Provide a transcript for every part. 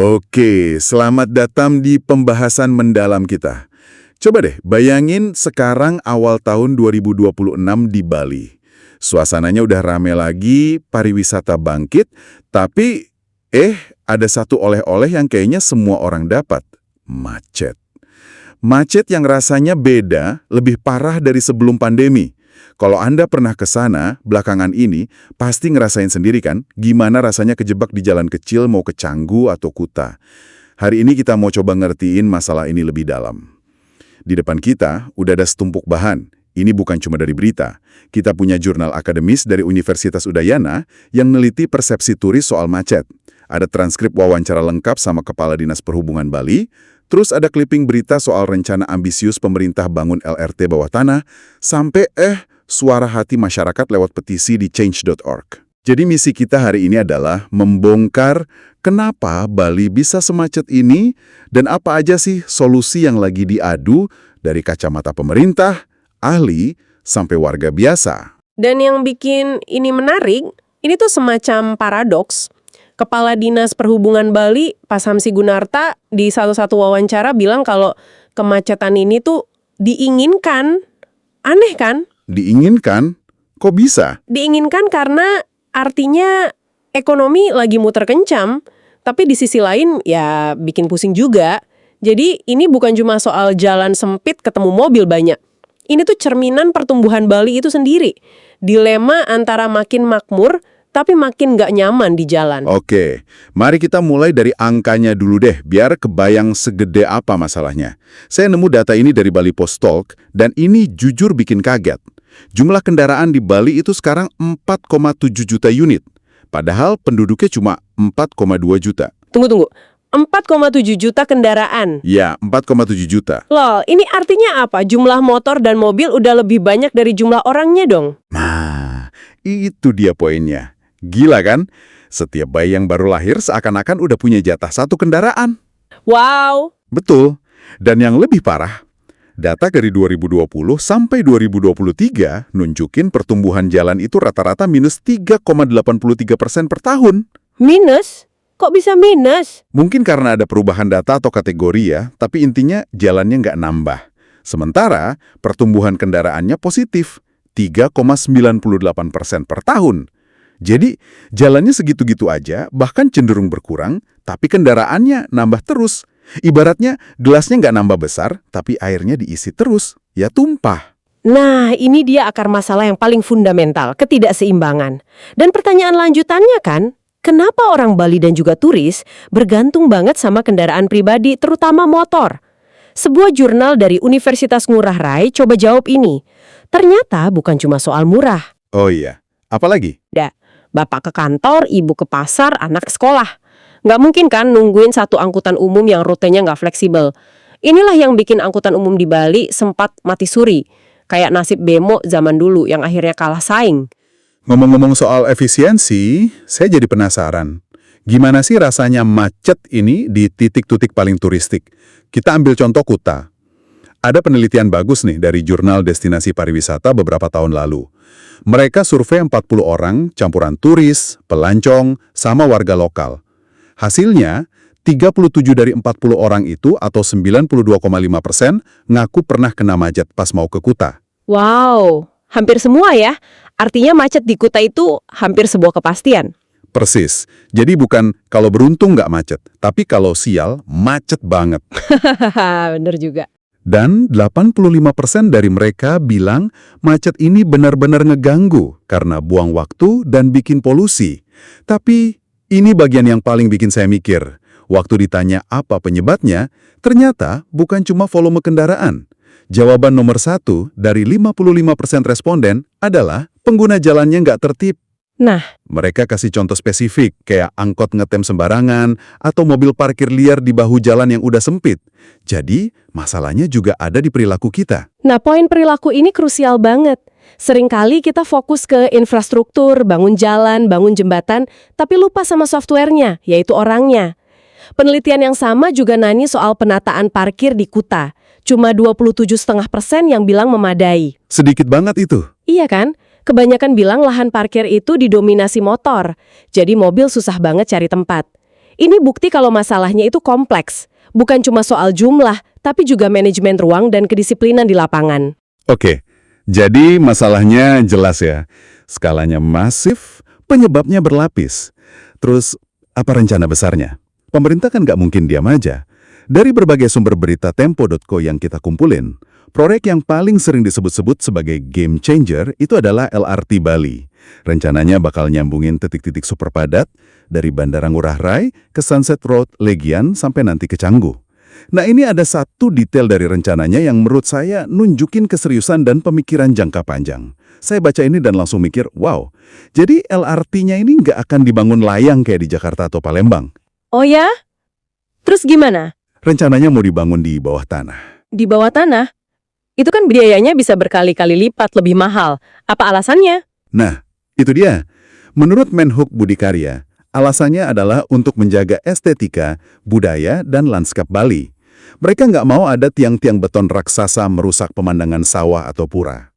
Oke, selamat datang di pembahasan mendalam kita. Coba deh, bayangin sekarang awal tahun 2026 di Bali. Suasananya udah rame lagi, pariwisata bangkit, tapi ada satu oleh-oleh yang kayaknya semua orang dapat. Macet. Macet yang rasanya beda, lebih parah dari sebelum pandemi. Kalau Anda pernah ke sana, belakangan ini, pasti ngerasain sendiri kan, gimana rasanya kejebak di jalan kecil mau ke Canggu atau Kuta. Hari ini kita mau coba ngertiin masalah ini lebih dalam. Di depan kita, udah ada setumpuk bahan. Ini bukan cuma dari berita. Kita punya jurnal akademis dari Universitas Udayana yang neliti persepsi turis soal macet. Ada transkrip wawancara lengkap sama Kepala Dinas Perhubungan Bali, terus ada clipping berita soal rencana ambisius pemerintah bangun LRT bawah tanah, sampai suara hati masyarakat lewat petisi di change.org. Jadi misi kita hari ini adalah membongkar kenapa Bali bisa semacet ini dan apa aja sih solusi yang lagi diadu dari kacamata pemerintah, ahli, sampai warga biasa. Dan yang bikin ini menarik, ini tuh semacam paradoks. Kepala Dinas Perhubungan Bali, Pak Samsi Gunarta, di satu wawancara bilang kalau kemacetan ini tuh diinginkan. Aneh kan? Diinginkan? Kok bisa? Diinginkan karena artinya ekonomi lagi muter kencam, tapi di sisi lain ya bikin pusing juga. Jadi ini bukan cuma soal jalan sempit ketemu mobil banyak. Ini tuh cerminan pertumbuhan Bali itu sendiri. Dilema antara makin makmur, tapi makin nggak nyaman di jalan. Oke, mari kita mulai dari angkanya dulu deh, biar kebayang segede apa masalahnya. Saya nemu data ini dari Bali Post Talk, dan ini jujur bikin kaget. Jumlah kendaraan di Bali itu sekarang 4,7 juta unit. Padahal penduduknya cuma 4,2 juta. Tunggu. 4,7 juta kendaraan. Ya, 4,7 juta. Loh, ini artinya apa? Jumlah motor dan mobil udah lebih banyak dari jumlah orangnya dong? Nah, itu dia poinnya. Gila kan? Setiap bayi yang baru lahir seakan-akan udah punya jatah satu kendaraan. Wow! Betul. Dan yang lebih parah, data dari 2020 sampai 2023 nunjukin pertumbuhan jalan itu rata-rata minus 3,83% per tahun. Minus? Kok bisa minus? Mungkin karena ada perubahan data atau kategori ya, tapi intinya jalannya nggak nambah. Sementara pertumbuhan kendaraannya positif, 3,98% per tahun. Jadi jalannya segitu-gitu aja, bahkan cenderung berkurang, tapi kendaraannya nambah terus. Ibaratnya gelasnya nggak nambah besar, tapi airnya diisi terus, ya tumpah. Nah, ini dia akar masalah yang paling fundamental, ketidakseimbangan. Dan pertanyaan lanjutannya kan, kenapa orang Bali dan juga turis bergantung banget sama kendaraan pribadi, terutama motor? Sebuah jurnal dari Universitas Ngurah Rai coba jawab ini. Ternyata bukan cuma soal murah. Oh iya, apalagi? Bapak ke kantor, ibu ke pasar, anak ke sekolah. Nggak mungkin kan nungguin satu angkutan umum yang rutenya nggak fleksibel. Inilah yang bikin angkutan umum di Bali sempat mati suri. Kayak nasib Bemo zaman dulu yang akhirnya kalah saing. Ngomong-ngomong soal efisiensi, saya jadi penasaran. Gimana sih rasanya macet ini di titik-titik paling turistik? Kita ambil contoh Kuta. Ada penelitian bagus nih dari jurnal Destinasi Pariwisata beberapa tahun lalu. Mereka survei 40 orang, campuran turis, pelancong, sama warga lokal. Hasilnya, 37 dari 40 orang itu atau 92,5% ngaku pernah kena macet pas mau ke Kuta. Wow, hampir semua ya. Artinya macet di Kuta itu hampir sebuah kepastian. Persis. Jadi bukan kalau beruntung nggak macet, tapi kalau sial, macet banget. Bener juga. Dan 85% dari mereka bilang macet ini benar-benar ngeganggu karena buang waktu dan bikin polusi. Tapi ini bagian yang paling bikin saya mikir. Waktu ditanya apa penyebabnya, ternyata bukan cuma volume kendaraan. Jawaban nomor 1 dari 55% responden adalah pengguna jalannya nggak tertib. Nah, Mereka kasih contoh spesifik, kayak angkot ngetem sembarangan atau mobil parkir liar di bahu jalan yang udah sempit. Jadi, masalahnya juga ada di perilaku kita. poin perilaku ini krusial banget. Seringkali kita fokus ke infrastruktur, bangun jalan, bangun jembatan, tapi lupa sama softwarenya, yaitu orangnya. Penelitian yang sama juga nanya soal penataan parkir di Kuta. Cuma 27,5% yang bilang memadai. Sedikit banget itu. Iya kan? Kebanyakan bilang lahan parkir itu didominasi motor, jadi mobil susah banget cari tempat. Ini bukti kalau masalahnya itu kompleks. Bukan cuma soal jumlah, tapi juga manajemen ruang dan kedisiplinan di lapangan. Oke, jadi masalahnya jelas ya. Skalanya masif, penyebabnya berlapis. Terus, apa rencana besarnya? Pemerintah kan nggak mungkin diam aja. Dari berbagai sumber berita Tempo.co yang kita kumpulin, proyek yang paling sering disebut-sebut sebagai game changer itu adalah LRT Bali. Rencananya bakal nyambungin titik-titik super padat dari Bandara Ngurah Rai ke Sunset Road, Legian, sampai nanti ke Canggu. Nah, ini ada satu detail dari rencananya yang menurut saya nunjukin keseriusan dan pemikiran jangka panjang. Saya baca ini dan langsung mikir, wow, jadi LRT-nya ini nggak akan dibangun layang kayak di Jakarta atau Palembang. Oh ya? Terus gimana? Rencananya mau dibangun di bawah tanah. Di bawah tanah? Itu kan biayanya bisa berkali-kali lipat lebih mahal. Apa alasannya? Nah, itu dia. Menurut Menhub Budi Karya, alasannya adalah untuk menjaga estetika, budaya, dan lanskap Bali. Mereka nggak mau ada tiang-tiang beton raksasa merusak pemandangan sawah atau pura.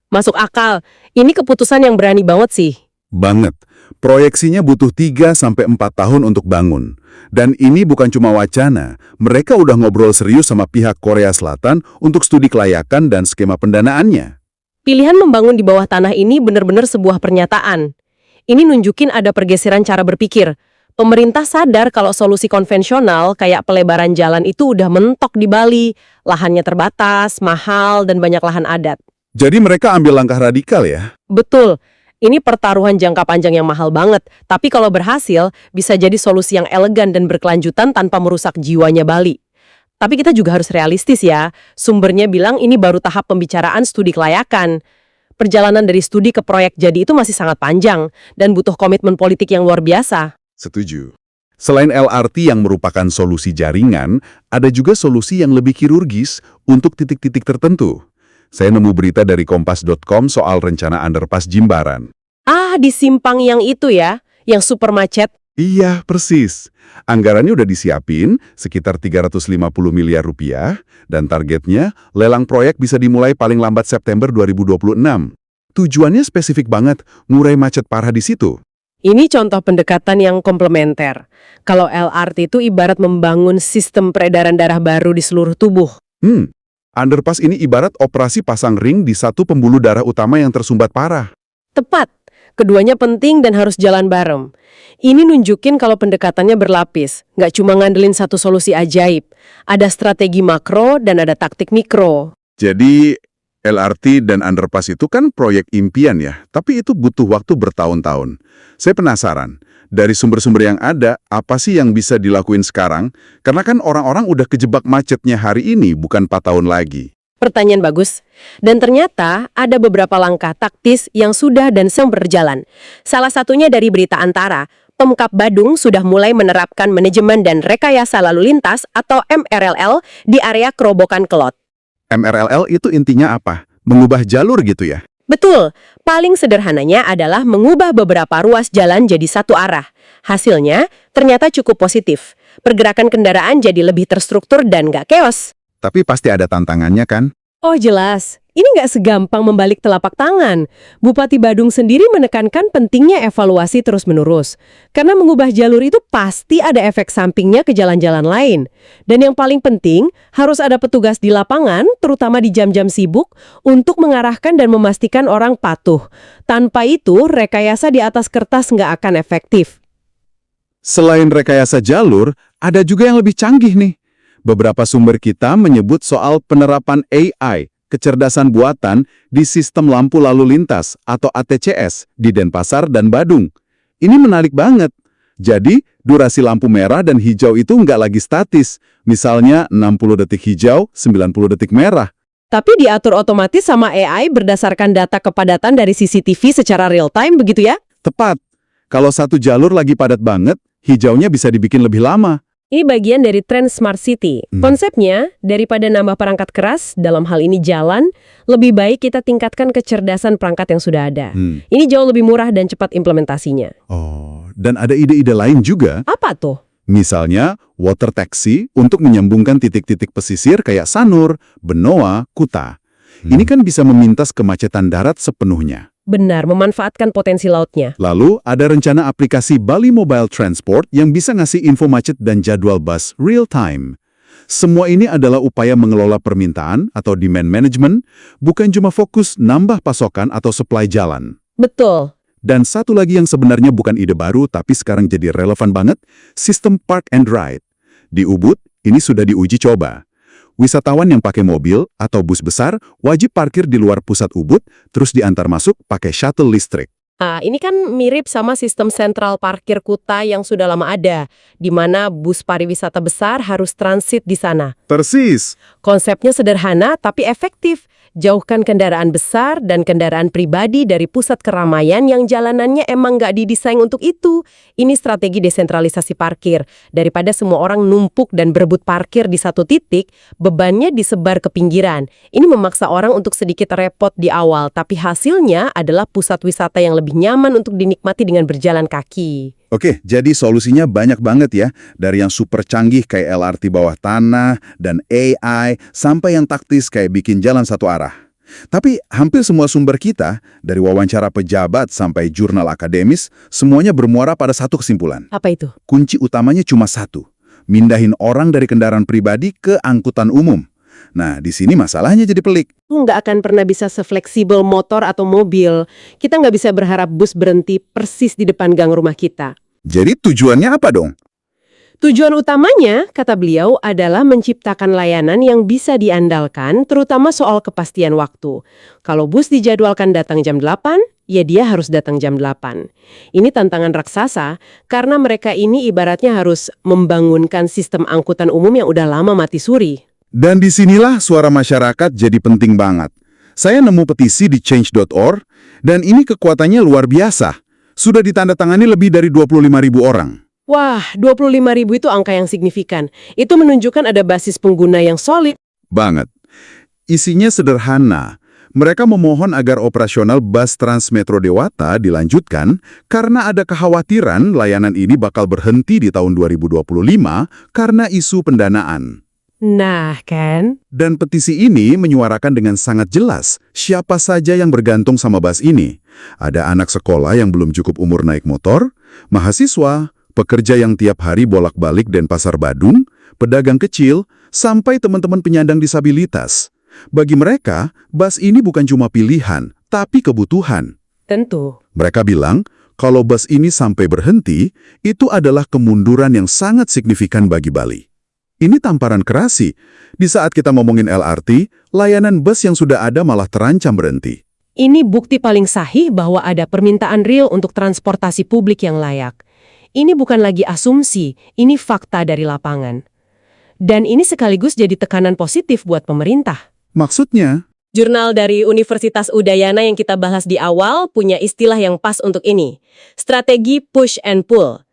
Masuk akal. Ini keputusan yang berani banget sih. Banget. Proyeksinya butuh 3-4 tahun untuk bangun. Dan ini bukan cuma wacana, mereka udah ngobrol serius sama pihak Korea Selatan untuk studi kelayakan dan skema pendanaannya. Pilihan membangun di bawah tanah ini benar-benar sebuah pernyataan. Ini nunjukin ada pergeseran cara berpikir. Pemerintah sadar kalau solusi konvensional kayak pelebaran jalan itu udah mentok di Bali, lahannya terbatas, mahal, dan banyak lahan adat. Jadi mereka ambil langkah radikal ya? Betul. Ini pertaruhan jangka panjang yang mahal banget, tapi kalau berhasil, bisa jadi solusi yang elegan dan berkelanjutan tanpa merusak jiwanya Bali. Tapi kita juga harus realistis ya, sumbernya bilang ini baru tahap pembicaraan studi kelayakan. Perjalanan dari studi ke proyek jadi itu masih sangat panjang, dan butuh komitmen politik yang luar biasa. Setuju. Selain LRT yang merupakan solusi jaringan, ada juga solusi yang lebih kirurgis untuk titik-titik tertentu. Saya nemu berita dari Kompas.com soal rencana underpass Jimbaran. Ah, di simpang yang itu ya, yang super macet. Iya, persis. Anggarannya udah disiapin, sekitar 350 miliar rupiah, dan targetnya lelang proyek bisa dimulai paling lambat September 2026. Tujuannya spesifik banget, ngurai macet parah di situ. Ini contoh pendekatan yang komplementer. Kalau LRT itu ibarat membangun sistem peredaran darah baru di seluruh tubuh. Underpass ini ibarat operasi pasang ring di satu pembuluh darah utama yang tersumbat parah. Tepat. Keduanya penting dan harus jalan bareng. Ini nunjukin kalau pendekatannya berlapis. Nggak cuma ngandelin satu solusi ajaib. Ada strategi makro dan ada taktik mikro. Jadi, LRT dan underpass itu kan proyek impian ya, tapi itu butuh waktu bertahun-tahun. Saya penasaran, dari sumber-sumber yang ada, apa sih yang bisa dilakuin sekarang? Karena kan orang-orang udah kejebak macetnya hari ini, bukan 4 tahun lagi. Pertanyaan bagus. Dan ternyata ada beberapa langkah taktis yang sudah dan sedang berjalan. Salah satunya dari berita Antara, Pemkab Badung sudah mulai menerapkan manajemen dan rekayasa lalu lintas atau MRLL di area Kerobokan Kelot. MRLL itu intinya apa? Mengubah jalur gitu ya? Betul, paling sederhananya adalah mengubah beberapa ruas jalan jadi satu arah. Hasilnya ternyata cukup positif. Pergerakan kendaraan jadi lebih terstruktur dan nggak keos. Tapi pasti ada tantangannya kan? Oh jelas, ini nggak segampang membalik telapak tangan. Bupati Badung sendiri menekankan pentingnya evaluasi terus-menerus. Karena mengubah jalur itu pasti ada efek sampingnya ke jalan-jalan lain. Dan yang paling penting, harus ada petugas di lapangan, terutama di jam-jam sibuk, untuk mengarahkan dan memastikan orang patuh. Tanpa itu, rekayasa di atas kertas nggak akan efektif. Selain rekayasa jalur, ada juga yang lebih canggih nih. Beberapa sumber kita menyebut soal penerapan AI, kecerdasan buatan, di sistem lampu lalu lintas atau ATCS di Denpasar dan Badung. Ini menarik banget. Jadi, durasi lampu merah dan hijau itu nggak lagi statis. Misalnya 60 detik hijau, 90 detik merah. Tapi diatur otomatis sama AI berdasarkan data kepadatan dari CCTV secara real time, begitu ya? Tepat. Kalau satu jalur lagi padat banget, hijaunya bisa dibikin lebih lama. Ini bagian dari tren Smart City. Konsepnya, daripada nambah perangkat keras, dalam hal ini jalan, lebih baik kita tingkatkan kecerdasan perangkat yang sudah ada. Ini jauh lebih murah dan cepat implementasinya. Oh, dan ada ide-ide lain juga. Apa tuh? Misalnya, water taxi untuk menyambungkan titik-titik pesisir kayak Sanur, Benoa, Kuta. Ini kan bisa memintas kemacetan darat sepenuhnya. Benar, memanfaatkan potensi lautnya. Lalu, ada rencana aplikasi Bali Mobile Transport yang bisa ngasih info macet dan jadwal bus real time. Semua ini adalah upaya mengelola permintaan atau demand management, bukan cuma fokus nambah pasokan atau supply jalan. Betul. Dan satu lagi yang sebenarnya bukan ide baru tapi sekarang jadi relevan banget, sistem park and ride. Di Ubud, ini sudah diuji coba. Wisatawan yang pakai mobil atau bus besar wajib parkir di luar pusat Ubud, terus diantar masuk pakai shuttle listrik. Nah, ini kan mirip sama sistem sentral parkir Kuta yang sudah lama ada, di mana bus pariwisata besar harus transit di sana. Persis. Konsepnya sederhana tapi efektif. Jauhkan kendaraan besar dan kendaraan pribadi dari pusat keramaian yang jalanannya emang nggak didesain untuk itu. Ini strategi desentralisasi parkir. Daripada semua orang numpuk dan berebut parkir di satu titik, bebannya disebar ke pinggiran. Ini memaksa orang untuk sedikit repot di awal, tapi hasilnya adalah pusat wisata yang lebih nyaman untuk dinikmati dengan berjalan kaki. Oke, jadi solusinya banyak banget ya. Dari yang super canggih kayak LRT bawah tanah dan AI, sampai yang taktis kayak bikin jalan satu arah. Tapi hampir semua sumber kita, dari wawancara pejabat sampai jurnal akademis, semuanya bermuara pada satu kesimpulan. Apa itu? Kunci utamanya cuma satu, mindahin orang dari kendaraan pribadi ke angkutan umum. Nah, di sini masalahnya jadi pelik. Nggak akan pernah bisa sefleksibel motor atau mobil. Kita nggak bisa berharap bus berhenti persis di depan gang rumah kita. Jadi tujuannya apa dong? Tujuan utamanya, kata beliau, adalah menciptakan layanan yang bisa diandalkan, terutama soal kepastian waktu. Kalau bus dijadwalkan datang jam 8, ya dia harus datang jam 8. Ini tantangan raksasa, karena mereka ini ibaratnya harus membangunkan sistem angkutan umum yang udah lama mati suri. Dan disinilah suara masyarakat jadi penting banget. Saya nemu petisi di change.org, dan ini kekuatannya luar biasa. Sudah ditandatangani lebih dari 25.000 orang. Wah, 25.000 itu angka yang signifikan. Itu menunjukkan ada basis pengguna yang solid. Banget. Isinya sederhana. Mereka memohon agar operasional bus Transmetro Dewata dilanjutkan karena ada kekhawatiran layanan ini bakal berhenti di tahun 2025 karena isu pendanaan. Nah, kan? Dan petisi ini menyuarakan dengan sangat jelas siapa saja yang bergantung sama bus ini. Ada anak sekolah yang belum cukup umur naik motor, mahasiswa, pekerja yang tiap hari bolak-balik Denpasar Badung, pedagang kecil, sampai teman-teman penyandang disabilitas. Bagi mereka, bus ini bukan cuma pilihan, tapi kebutuhan. Tentu. Mereka bilang, kalau bus ini sampai berhenti, itu adalah kemunduran yang sangat signifikan bagi Bali. Ini tamparan keras sih. Di saat kita ngomongin LRT, layanan bus yang sudah ada malah terancam berhenti. Ini bukti paling sahih bahwa ada permintaan real untuk transportasi publik yang layak. Ini bukan lagi asumsi, ini fakta dari lapangan. Dan ini sekaligus jadi tekanan positif buat pemerintah. Maksudnya? Jurnal dari Universitas Udayana yang kita bahas di awal punya istilah yang pas untuk ini. Strategi push and pull.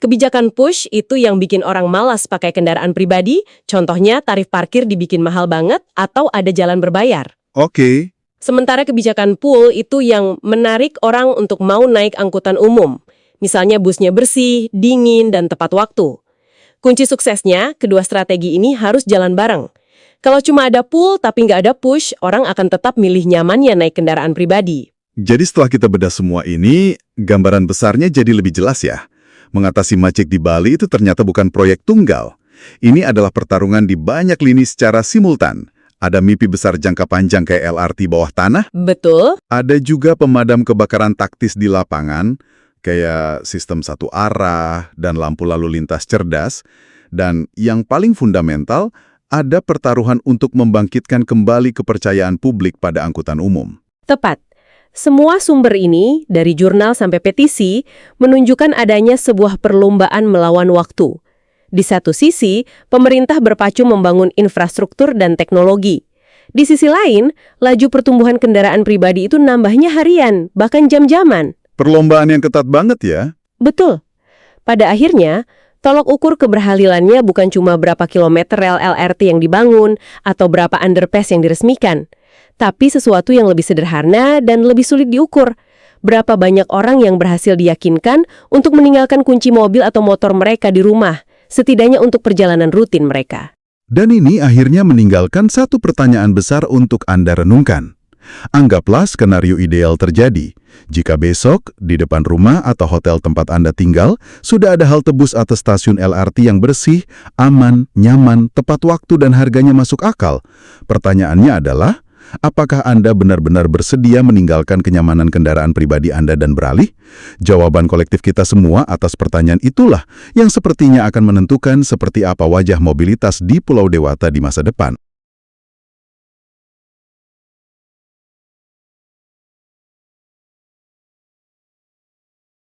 Kebijakan push itu yang bikin orang malas pakai kendaraan pribadi, contohnya tarif parkir dibikin mahal banget atau ada jalan berbayar. Oke. Sementara kebijakan pull itu yang menarik orang untuk mau naik angkutan umum. Misalnya busnya bersih, dingin, dan tepat waktu. Kunci suksesnya, kedua strategi ini harus jalan bareng. Kalau cuma ada pull tapi nggak ada push, orang akan tetap milih nyamannya naik kendaraan pribadi. Jadi setelah kita bedah semua ini, gambaran besarnya jadi lebih jelas ya. Mengatasi macet di Bali itu ternyata bukan proyek tunggal. Ini adalah pertarungan di banyak lini secara simultan. Ada mimpi besar jangka panjang kayak LRT bawah tanah. Betul. Ada juga pemadam kebakaran taktis di lapangan, kayak sistem satu arah dan lampu lalu lintas cerdas. Dan yang paling fundamental, ada pertaruhan untuk membangkitkan kembali kepercayaan publik pada angkutan umum. Tepat. Semua sumber ini, dari jurnal sampai petisi, menunjukkan adanya sebuah perlombaan melawan waktu. Di satu sisi, pemerintah berpacu membangun infrastruktur dan teknologi. Di sisi lain, laju pertumbuhan kendaraan pribadi itu nambahnya harian, bahkan jam-jaman. Perlombaan yang ketat banget ya. Betul. Pada akhirnya, tolok ukur keberhasilannya bukan cuma berapa kilometer rel LRT yang dibangun atau berapa underpass yang diresmikan, tapi sesuatu yang lebih sederhana dan lebih sulit diukur. Berapa banyak orang yang berhasil diyakinkan untuk meninggalkan kunci mobil atau motor mereka di rumah, setidaknya untuk perjalanan rutin mereka. Dan ini akhirnya meninggalkan satu pertanyaan besar untuk Anda renungkan. Anggaplah skenario ideal terjadi. Jika besok, di depan rumah atau hotel tempat Anda tinggal, sudah ada halte bus atau stasiun LRT yang bersih, aman, nyaman, tepat waktu dan harganya masuk akal. Pertanyaannya adalah, apakah Anda benar-benar bersedia meninggalkan kenyamanan kendaraan pribadi Anda dan beralih? Jawaban kolektif kita semua atas pertanyaan itulah yang sepertinya akan menentukan seperti apa wajah mobilitas di Pulau Dewata di masa depan.